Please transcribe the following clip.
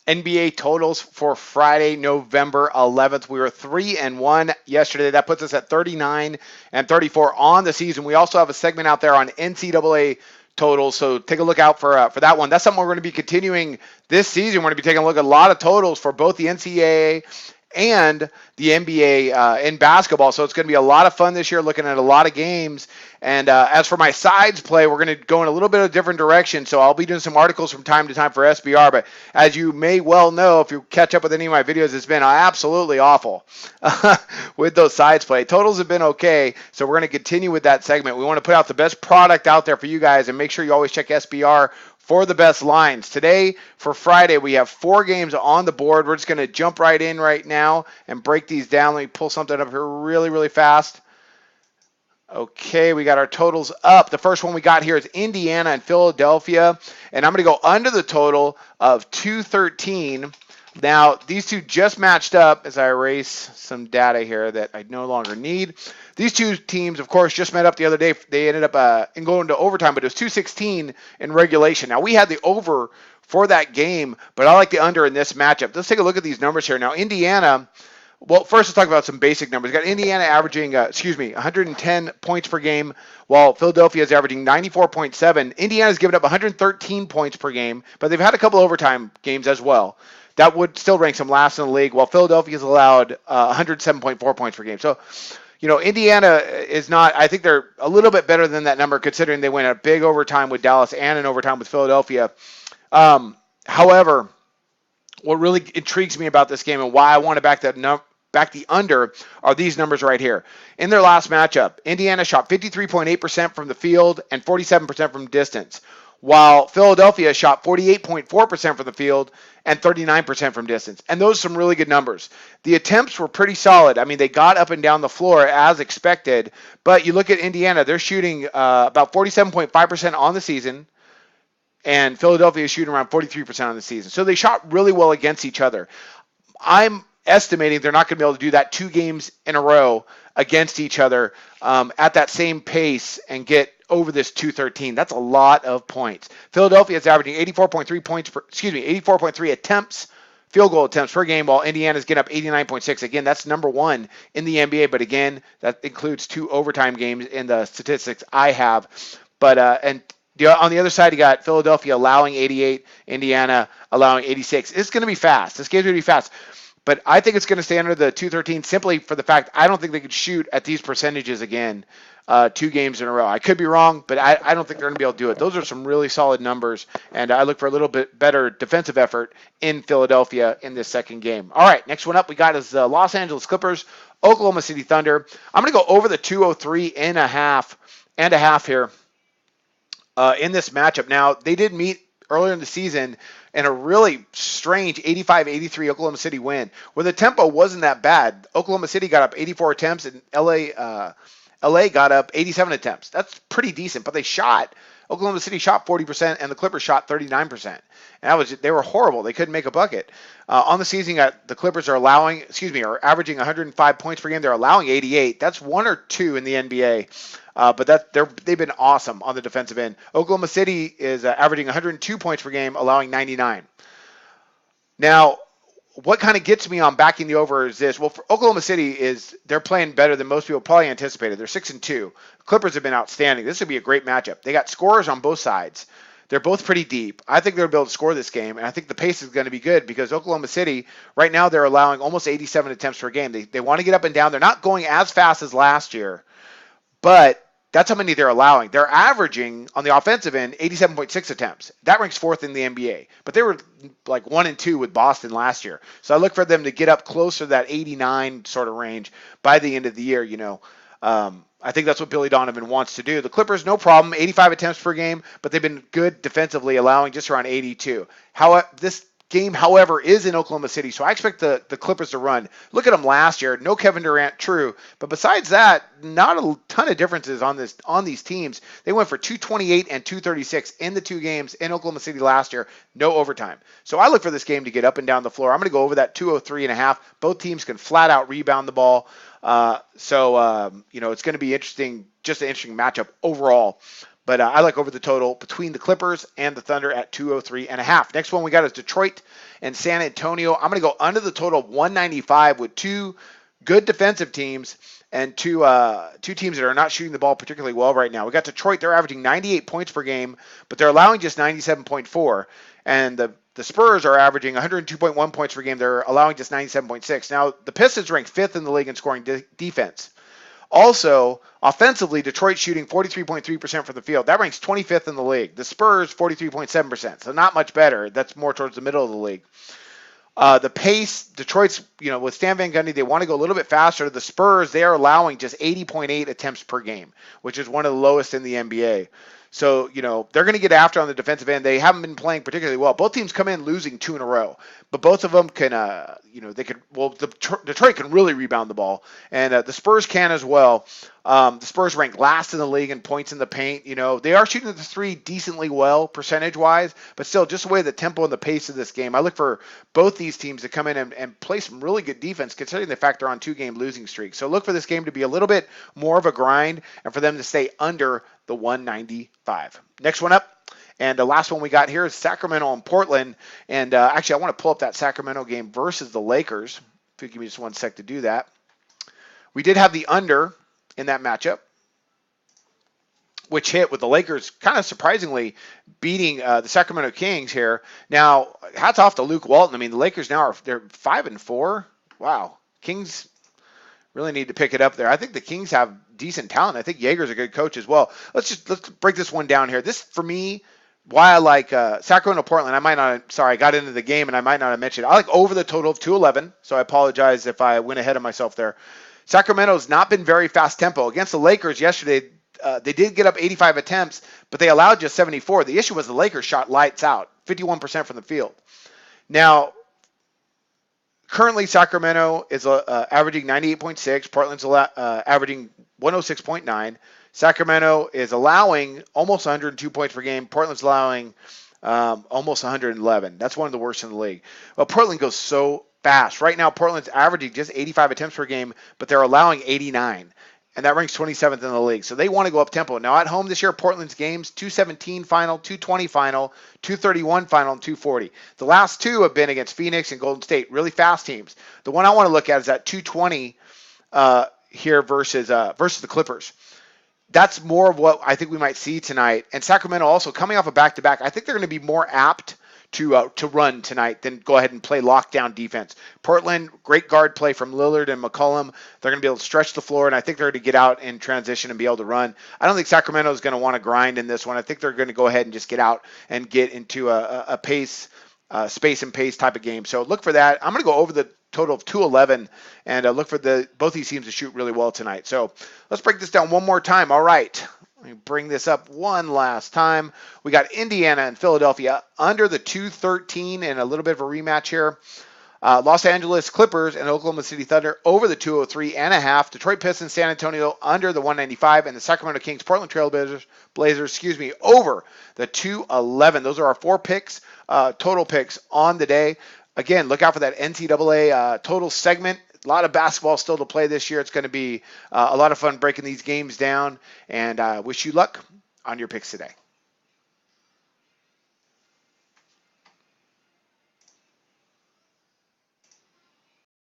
NBA totals for Friday, November 11th. We were 3-1 yesterday. That puts us at 39 and 34 on the season. We also have a segment out there on NCAA totals, so take a look out for that one. That's something we're going to be continuing this season. We're going to be taking a look at a lot of totals for both the NCAA and the NBA in basketball. So it's going to be a lot of fun this year, looking at a lot of games. And as for my sides play, we're going to go in a little bit of a different direction. So I'll be doing some articles from time to time for SBR. But as you may well know, if you catch up with any of my videos, it's been absolutely awful with those sides play. Totals have been okay. So we're going to continue with that segment. We want to put out the best product out there for you guys, and make sure you always check SBR for the best lines. Today, for Friday, we have 4 games on the board. We're just going to jump right in right now and break these down. Let me pull something up here really, really fast. Okay, we got our totals up. The first one we got here is Indiana and Philadelphia, and I'm going to go under the total of 213. Now, these two just matched up as I erase some data here that I no longer need. These two teams, of course, just met up the other day. They ended up going to overtime, but it was 216 in regulation. Now, we had the over for that game, but I like the under in this matchup. Let's take a look at these numbers here. Now, Indiana, well, first let's talk about some basic numbers. We got Indiana averaging, 110 points per game, while Philadelphia is averaging 94.7. Indiana's given up 113 points per game, but they've had a couple overtime games as well. That would still rank them last in the league, while Philadelphia's allowed 107.4 points per game. So, Indiana is not, I think they're a little bit better than that number, considering they went a big overtime with Dallas and an overtime with Philadelphia. However, what really intrigues me about this game and why I want to back the under are these numbers right here. In their last matchup, Indiana shot 53.8% from the field and 47% from distance, while Philadelphia shot 48.4% from the field and 39% from distance. And those are some really good numbers. The attempts were pretty solid. I mean, they got up and down the floor as expected, but you look at Indiana, they're shooting about 47.5% on the season, and Philadelphia is shooting around 43% on the season. So they shot really well against each other. I'm estimating they're not going to be able to do that 2 games in a row against each other at that same pace and get over this 213. That's a lot of points. Philadelphia is averaging 84.3 attempts, field goal attempts per game, while Indiana's getting up 89.6. Again, that's number 1 in the NBA, but again, that includes 2 overtime games in the statistics I have. But on the other side, you got Philadelphia allowing 88, Indiana allowing 86. It's going to be fast. This game's going to be fast. But I think it's going to stay under the 213 simply for the fact I don't think they could shoot at these percentages again 2 games in a row. I could be wrong, but I don't think they're going to be able to do it. Those are some really solid numbers, and I look for a little bit better defensive effort in Philadelphia in this second game. All right, next one up we got is the Los Angeles Clippers, Oklahoma City Thunder. I'm going to go over the 203 and a half here in this matchup. Now, they did meet earlier in the season in a really strange 85-83 Oklahoma City win, where the tempo wasn't that bad. Oklahoma City got up 84 attempts, and LA got up 87 attempts. That's pretty decent, but Oklahoma City shot 40%, and the Clippers shot 39%. And they were horrible. They couldn't make a bucket. On the season, the Clippers are averaging 105 points per game. They're allowing 88. That's 1 or 2 in the NBA. But they've been awesome on the defensive end. Oklahoma City is averaging 102 points per game, allowing 99. Now, what kind of gets me on backing the over is this. Well, for Oklahoma City, they're playing better than most people probably anticipated. They're 6-2. Clippers have been outstanding. This would be a great matchup. They got scorers on both sides. They're both pretty deep. I think they'll be able to score this game, and I think the pace is going to be good because Oklahoma City, right now, they're allowing almost 87 attempts per game. They want to get up and down. They're not going as fast as last year, but that's how many they're allowing. They're averaging, on the offensive end, 87.6 attempts. That ranks 4th in the NBA. But they were like 1 and 2 with Boston last year. So I look for them to get up closer to that 89 sort of range by the end of the year, I think that's what Billy Donovan wants to do. The Clippers, no problem, 85 attempts per game, but they've been good defensively, allowing just around 82. This game, however, is in Oklahoma City, so I expect the Clippers to run. Look at them last year. No Kevin Durant, true. But besides that, not a ton of differences on these teams. They went for 228 and 236 in the 2 games in Oklahoma City last year. No overtime. So I look for this game to get up and down the floor. I'm going to go over that 203 and a half. Both teams can flat out rebound the ball. It's going to be interesting, just an interesting matchup overall. But I like over the total between the Clippers and the Thunder at 203.5. Next one we got is Detroit and San Antonio. I'm going to go under the total of 195 with two good defensive teams and two teams that are not shooting the ball particularly well right now. We got Detroit; they're averaging 98 points per game, but they're allowing just 97.4. And the Spurs are averaging 102.1 points per game. They're allowing just 97.6. Now the Pistons rank fifth in the league in scoring defense. Also, offensively, Detroit shooting 43.3% from the field. That ranks 25th in the league. The Spurs, 43.7%. So not much better. That's more towards the middle of the league. The pace, Detroit's, with Stan Van Gundy, they want to go a little bit faster. The Spurs, they are allowing just 80.8 attempts per game, which is one of the lowest in the NBA. So, they're going to get after on the defensive end. They haven't been playing particularly well. Both teams come in losing 2 in a row, but both of them can, Detroit can really rebound the ball, and the Spurs can as well. The Spurs rank last in the league in points in the paint. They are shooting the three decently well percentage-wise, but still, just the way the tempo and the pace of this game, I look for both these teams to come in and play some really good defense, considering the fact they're on 2-game losing streaks. So look for this game to be a little bit more of a grind and for them to stay under the 195. Next one up. And the last one we got here is Sacramento and Portland. And actually, I want to pull up that Sacramento game versus the Lakers. If you give me just one sec to do that. We did have the under in that matchup, which hit with the Lakers kind of surprisingly beating the Sacramento Kings here. Now, hats off to Luke Walton. I mean, the Lakers now they're 5-4. Wow. Kings really need to pick it up there. I think the Kings have decent talent. I think Jaeger's a good coach as well. Let's break this one down here. This, for me, why I like Sacramento Portland. I got into the game and I might not have mentioned it. I like over the total of 211, so I apologize if I went ahead of myself there. Sacramento's not been very fast tempo. Against the Lakers yesterday, they did get up 85 attempts, but they allowed just 74. The issue was the Lakers shot lights out, 51% from the field. Now, currently Sacramento is averaging 98.6. Portland's averaging 106.9. Sacramento is allowing almost 102 points per game. Portland's allowing almost 111. That's one of the worst in the league. Well, Portland goes so fast. Right now, Portland's averaging just 85 attempts per game, but they're allowing 89. And that ranks 27th in the league. So they want to go up tempo. Now, at home this year, Portland's games, 217 final, 220 final, 231 final, and 240. The last two have been against Phoenix and Golden State, really fast teams. The one I want to look at is that 220 here versus the Clippers. That's more of what I think we might see tonight. And Sacramento also coming off a back-to-back, I think they're going to be more apt to run tonight than go ahead and play lockdown defense. Portland, great guard play from Lillard and McCollum. They're going to be able to stretch the floor, and I think they're going to get out in transition and be able to run. I don't think Sacramento is going to want to grind in this one. I think they're going to go ahead and just get out and get into a pace, space and pace type of game. So look for that. I'm going to go over the total of 211 and look for both these teams to shoot really well tonight. So let's break this down one more time. All right. Let me bring this up one last time. We got Indiana and Philadelphia under the 213 and a little bit of a rematch here. Los Angeles Clippers and Oklahoma City Thunder over the 203.5. Detroit Pistons, San Antonio under the 195, and the Sacramento Kings, Portland Trail Blazers, over the 211. Those are our 4 picks, total picks on the day. Again, look out for that NCAA total segment. A lot of basketball still to play this year. It's going to be a lot of fun breaking these games down, and wish you luck on your picks today.